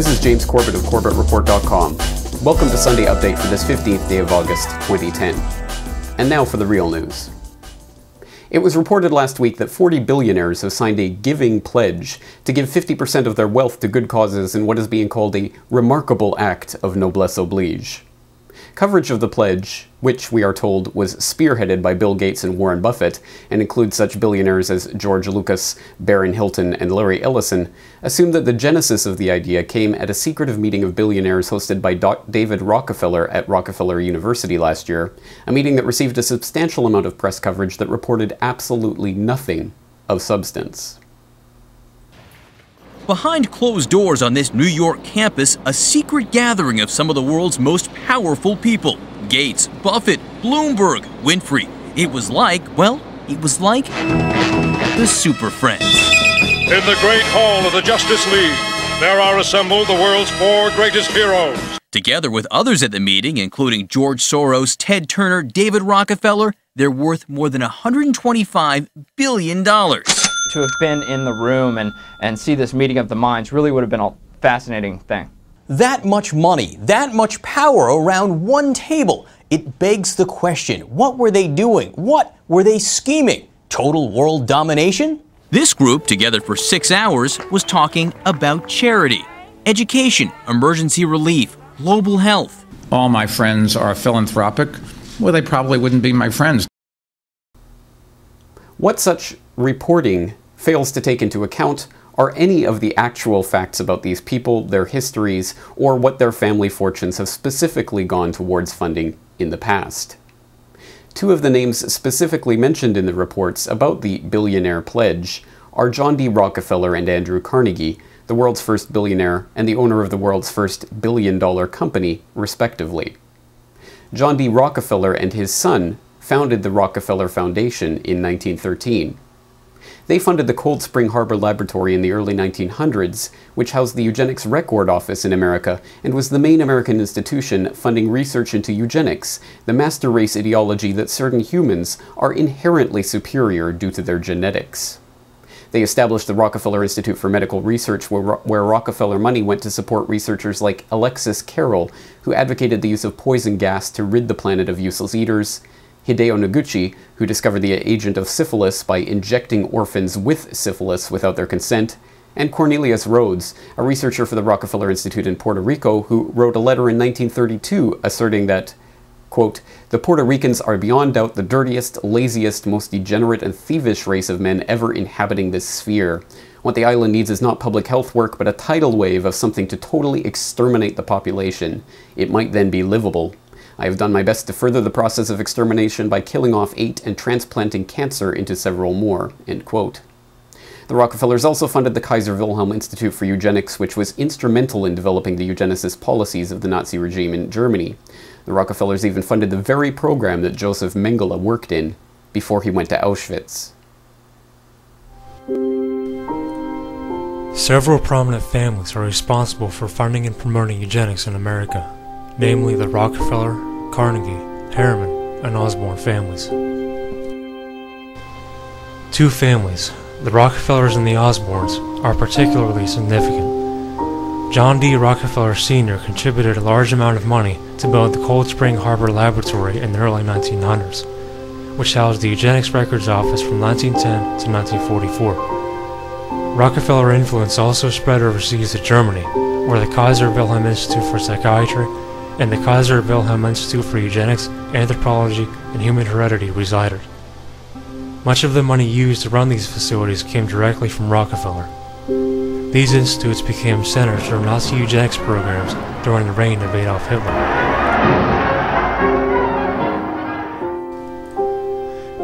This is James Corbett of corbettreport.com. Welcome to Sunday Update for this 15th day of August 2010. And now for the real news. It was reported last week that 40 billionaires have signed a giving pledge to give 50% of their wealth to good causes in what is being called a remarkable act of noblesse oblige. Coverage of the pledge, which we are told was spearheaded by Bill Gates and Warren Buffett, and includes such billionaires as George Lucas, Barron Hilton, and Larry Ellison, assumed that the genesis of the idea came at a secretive meeting of billionaires hosted by David Rockefeller at Rockefeller University last year, a meeting that received a substantial amount of press coverage that reported absolutely nothing of substance. Behind closed doors on this New York campus, a secret gathering of some of the world's most powerful people. Gates, Buffett, Bloomberg, Winfrey. It was like the Super Friends. In the great hall of the Justice League, there are assembled the world's 4 greatest heroes. Together with others at the meeting, including George Soros, Ted Turner, David Rockefeller, they're worth more than $125 billion. To have been in the room and see this meeting of the minds really would have been a fascinating thing. That much money, that much power around one table. It begs the question, what were they doing? What were they scheming? Total world domination? This group, together for 6 hours, was talking about charity, education, emergency relief, global health. All my friends are philanthropic. Well, they probably wouldn't be my friends. What such reporting fails to take into account are any of the actual facts about these people, their histories, or what their family fortunes have specifically gone towards funding in the past. 2 of the names specifically mentioned in the reports about the billionaire pledge are John D. Rockefeller and Andrew Carnegie, the world's first billionaire and the owner of the world's first billion-dollar company, respectively. John D. Rockefeller and his son founded the Rockefeller Foundation in 1913. They funded the Cold Spring Harbor Laboratory in the early 1900s, which housed the Eugenics Record Office in America and was the main American institution funding research into eugenics, the master race ideology that certain humans are inherently superior due to their genetics. They established the Rockefeller Institute for Medical Research, where Rockefeller money went to support researchers like Alexis Carrel, who advocated the use of poison gas to rid the planet of useless eaters, Hideyo Noguchi, who discovered the agent of syphilis by injecting orphans with syphilis without their consent, and Cornelius Rhoads, a researcher for the Rockefeller Institute in Puerto Rico, who wrote a letter in 1932 asserting that, quote, "The Puerto Ricans are beyond doubt the dirtiest, laziest, most degenerate and thievish race of men ever inhabiting this sphere. What the island needs is not public health work, but a tidal wave of something to totally exterminate the population. It might then be livable. I have done my best to further the process of extermination by killing off 8 and transplanting cancer into several more," end quote. The Rockefellers also funded the Kaiser Wilhelm Institute for Eugenics, which was instrumental in developing the eugenicist policies of the Nazi regime in Germany. The Rockefellers even funded the very program that Joseph Mengele worked in before he went to Auschwitz. Several prominent families are responsible for funding and promoting eugenics in America, namely the Rockefeller, Carnegie, Harriman, and Osborne families. 2 families, the Rockefellers and the Osbornes, are particularly significant. John D. Rockefeller Sr. contributed a large amount of money to build the Cold Spring Harbor Laboratory in the early 1900s, which housed the Eugenics Records Office from 1910 to 1944. Rockefeller influence also spread overseas to Germany, where the Kaiser Wilhelm Institute for Psychiatry and the Kaiser Wilhelm Institute for Eugenics, Anthropology, and Human Heredity resided. Much of the money used to run these facilities came directly from Rockefeller. These institutes became centers for Nazi eugenics programs during the reign of Adolf Hitler.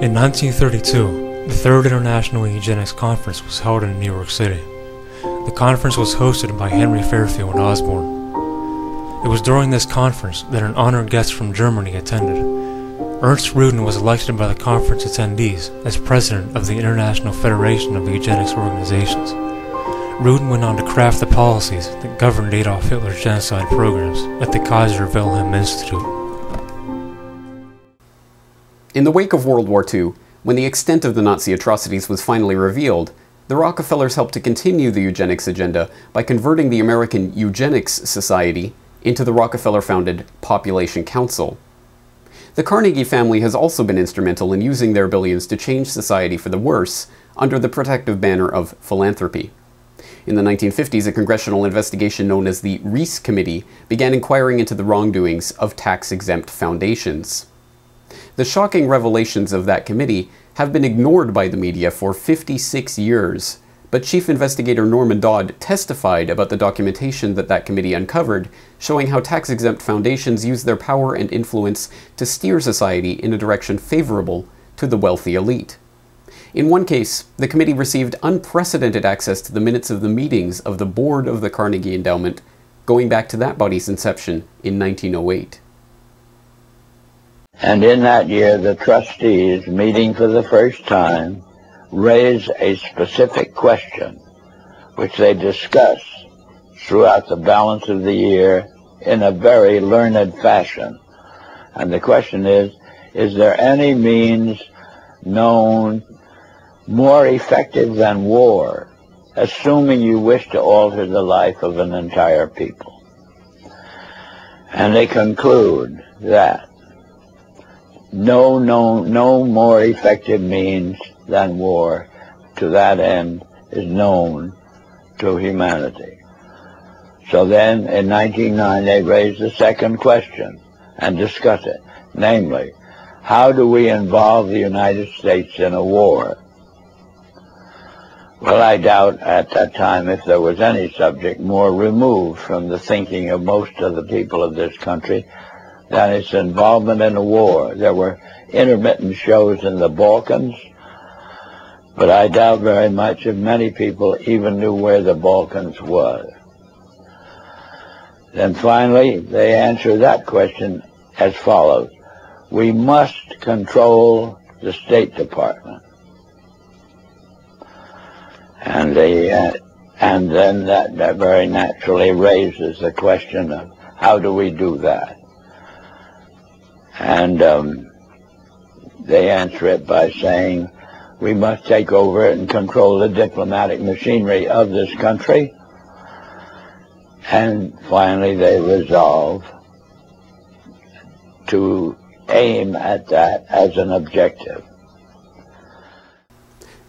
In 1932, the Third International Eugenics Conference was held in New York City. The conference was hosted by Henry Fairfield Osborne. It was during this conference that an honored guest from Germany attended. Ernst Rudin was elected by the conference attendees as president of the International Federation of Eugenics Organizations. Rudin went on to craft the policies that governed Adolf Hitler's genocide programs at the Kaiser Wilhelm Institute. In the wake of World War II, when the extent of the Nazi atrocities was finally revealed, The Rockefellers helped to continue the eugenics agenda by converting the American Eugenics Society into the Rockefeller-founded Population Council. The Carnegie family has also been instrumental in using their billions to change society for the worse under the protective banner of philanthropy. In the 1950s, a congressional investigation known as the Reese Committee began inquiring into the wrongdoings of tax-exempt foundations. The shocking revelations of that committee have been ignored by the media for 56 years, but Chief Investigator Norman Dodd testified about the documentation that committee uncovered, showing how tax-exempt foundations use their power and influence to steer society in a direction favorable to the wealthy elite. In one case, the committee received unprecedented access to the minutes of the meetings of the board of the Carnegie Endowment, going back to that body's inception in 1908. And in that year, the trustees, meeting for the first time, raised a specific question, which they discuss throughout the balance of the year in a very learned fashion. And the question is there any means known more effective than war, assuming you wish to alter the life of an entire people? And they conclude that no more effective means than war to that end is known to humanity. So then in 1909 they raised the second question and discuss it, namely, how do we involve the United States in a war? Well, I doubt at that time if there was any subject more removed from the thinking of most of the people of this country than its involvement in a war. There were intermittent shows in the Balkans, but I doubt very much if many people even knew where the Balkans was. Then finally, they answer that question as follows. We must control the State Department. And then that very naturally raises the question of how do we do that? And they answer it by saying we must take over it and control the diplomatic machinery of this country. And finally they resolve to aim at that as an objective.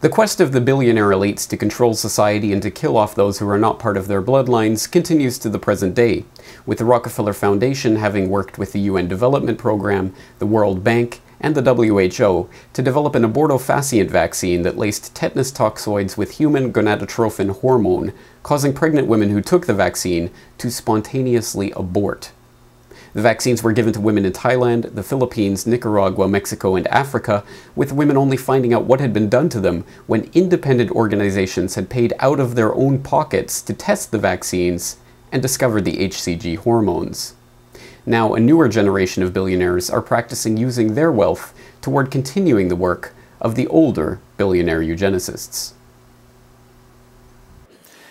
The quest of the billionaire elites to control society and to kill off those who are not part of their bloodlines continues to the present day, with the Rockefeller Foundation having worked with the UN Development Program, the World Bank, and the WHO to develop an abortofacient vaccine that laced tetanus toxoids with human gonadotrophin hormone, causing pregnant women who took the vaccine to spontaneously abort. The vaccines were given to women in Thailand, the Philippines, Nicaragua, Mexico, and Africa, with women only finding out what had been done to them when independent organizations had paid out of their own pockets to test the vaccines and discovered the HCG hormones. Now, a newer generation of billionaires are practicing using their wealth toward continuing the work of the older billionaire eugenicists.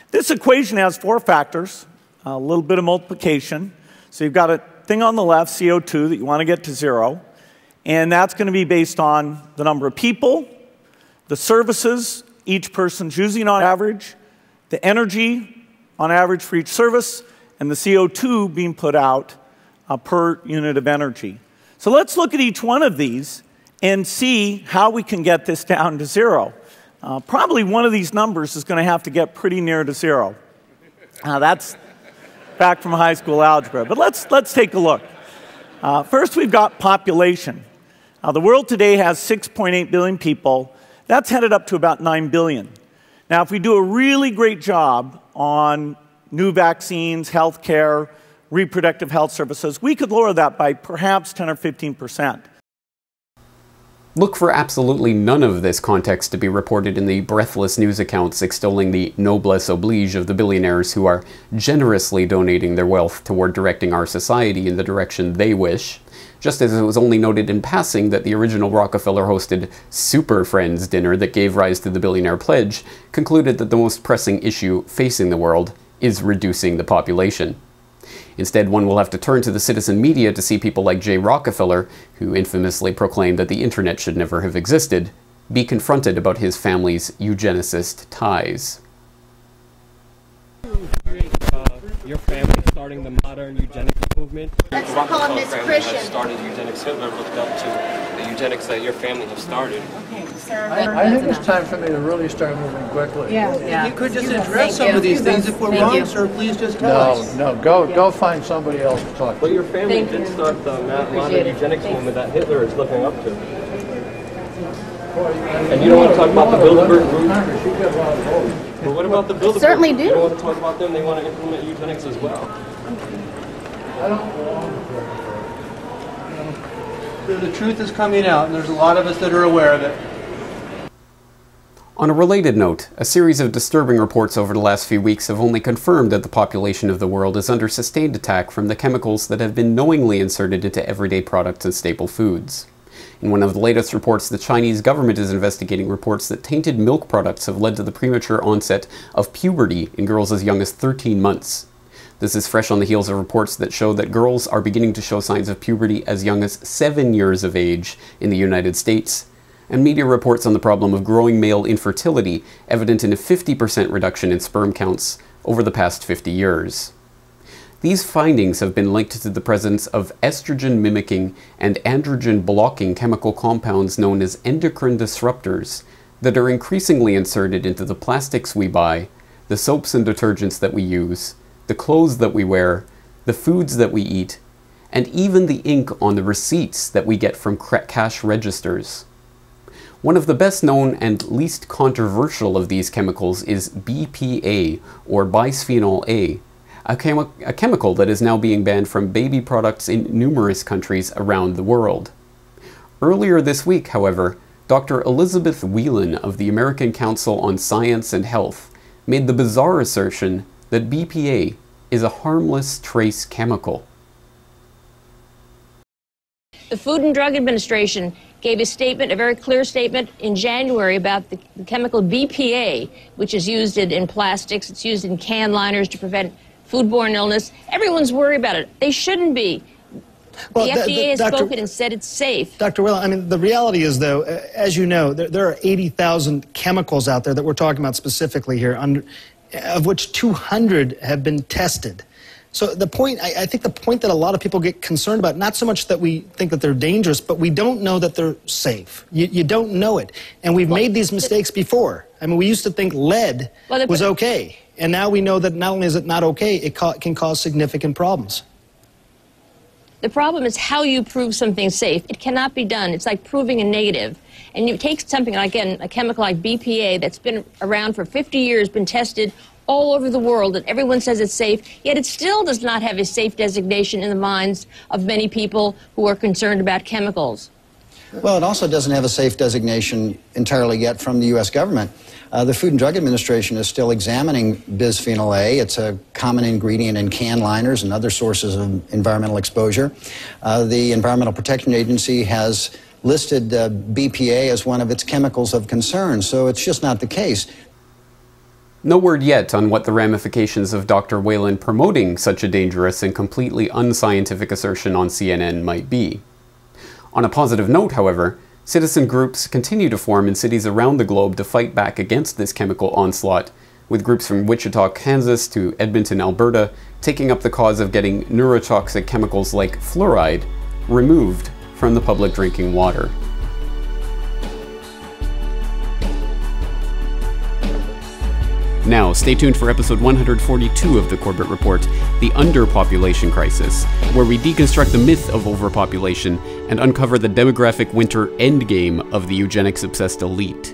This equation has four factors, a little bit of multiplication. So you've got a thing on the left, CO2, that you want to get to zero, and that's going to be based on the number of people, the services each person's using on average, the energy on average for each service, and the CO2 being put out per unit of energy. So let's look at each one of these and see how we can get this down to zero. Probably one of these numbers is going to have to get pretty near to zero. That's back from high school algebra. But let's take a look. First, we've got population. The world today has 6.8 billion people. That's headed up to about 9 billion. Now, if we do a really great job on new vaccines, healthcare, reproductive health services, we could lower that by perhaps 10 or 15%. Look for absolutely none of this context to be reported in the breathless news accounts extolling the noblesse oblige of the billionaires who are generously donating their wealth toward directing our society in the direction they wish, just as it was only noted in passing that the original Rockefeller-hosted Super Friends dinner that gave rise to the Billionaire Pledge concluded that the most pressing issue facing the world is reducing the population. Instead, one will have to turn to the citizen media to see people like J. Rockefeller, who infamously proclaimed that the internet should never have existed, be confronted about his family's eugenicist ties. Your family starting the modern eugenics movement. Let's call him Miss Christian. Started eugenics. Hitler looked up to the eugenics that your family have started. Okay, sir. I think it's time for me to really start moving quickly. Yeah. You could just address some of these things. If we're wrong, sir, please just tell us. No, go find somebody else to talk to. But your family did start the modern eugenics movement that Hitler is looking up to. And you don't want to talk about the Bilderberg group? Well, what about the Bilderberg? Certainly do. You don't want to talk about them? They want to implement eugenics as well. I don't. The truth is coming out, and there's a lot of us that are aware of it. On a related note, a series of disturbing reports over the last few weeks have only confirmed that the population of the world is under sustained attack from the chemicals that have been knowingly inserted into everyday products and staple foods. In one of the latest reports, the Chinese government is investigating reports that tainted milk products have led to the premature onset of puberty in girls as young as 13 months. This is fresh on the heels of reports that show that girls are beginning to show signs of puberty as young as 7 years of age in the United States, and media reports on the problem of growing male infertility, evident in a 50% reduction in sperm counts over the past 50 years. These findings have been linked to the presence of estrogen-mimicking and androgen-blocking chemical compounds known as endocrine disruptors that are increasingly inserted into the plastics we buy, the soaps and detergents that we use, the clothes that we wear, the foods that we eat, and even the ink on the receipts that we get from cash registers. One of the best known and least controversial of these chemicals is BPA, or bisphenol A, a chemical that is now being banned from baby products in numerous countries around the world. Earlier this week, however, Dr. Elizabeth Whelan of the American Council on Science and Health made the bizarre assertion that BPA is a harmless trace chemical. The Food and Drug Administration gave a statement, a very clear statement in January about the chemical BPA, which is used in plastics. It's used in can liners to prevent foodborne illness. Everyone's worried about it. They shouldn't be. Well, the FDA has spoken and said it's safe. Dr. Wilhelm, I mean, the reality is, though, as you know, there are 80,000 chemicals out there that we're talking about specifically here, of which 200 have been tested. So the point, I think the point that a lot of people get concerned about, not so much that we think that they're dangerous, but we don't know that they're safe. You don't know it. And we've made these mistakes before. I mean, we used to think lead was okay. And now we know that not only is it not okay, it can cause significant problems. The problem is how you prove something safe. It cannot be done. It's like proving a negative. And you take something like, again, a chemical like BPA that's been around for 50 years, been tested all over the world, and everyone says it's safe, yet it still does not have a safe designation in the minds of many people who are concerned about chemicals. Well, it also doesn't have a safe designation entirely yet from the U.S. government. The Food and Drug Administration is still examining bisphenol A. It's a common ingredient in can liners and other sources of environmental exposure. The Environmental Protection Agency has listed BPA as one of its chemicals of concern, so it's just not the case. No word yet on what the ramifications of Dr. Whelan promoting such a dangerous and completely unscientific assertion on CNN might be. On a positive note, however, citizen groups continue to form in cities around the globe to fight back against this chemical onslaught, with groups from Wichita, Kansas to Edmonton, Alberta, taking up the cause of getting neurotoxic chemicals like fluoride removed from the public drinking water. Now, stay tuned for episode 142 of the Corbett Report, The Underpopulation Crisis, where we deconstruct the myth of overpopulation and uncover the demographic winter endgame of the eugenics-obsessed elite.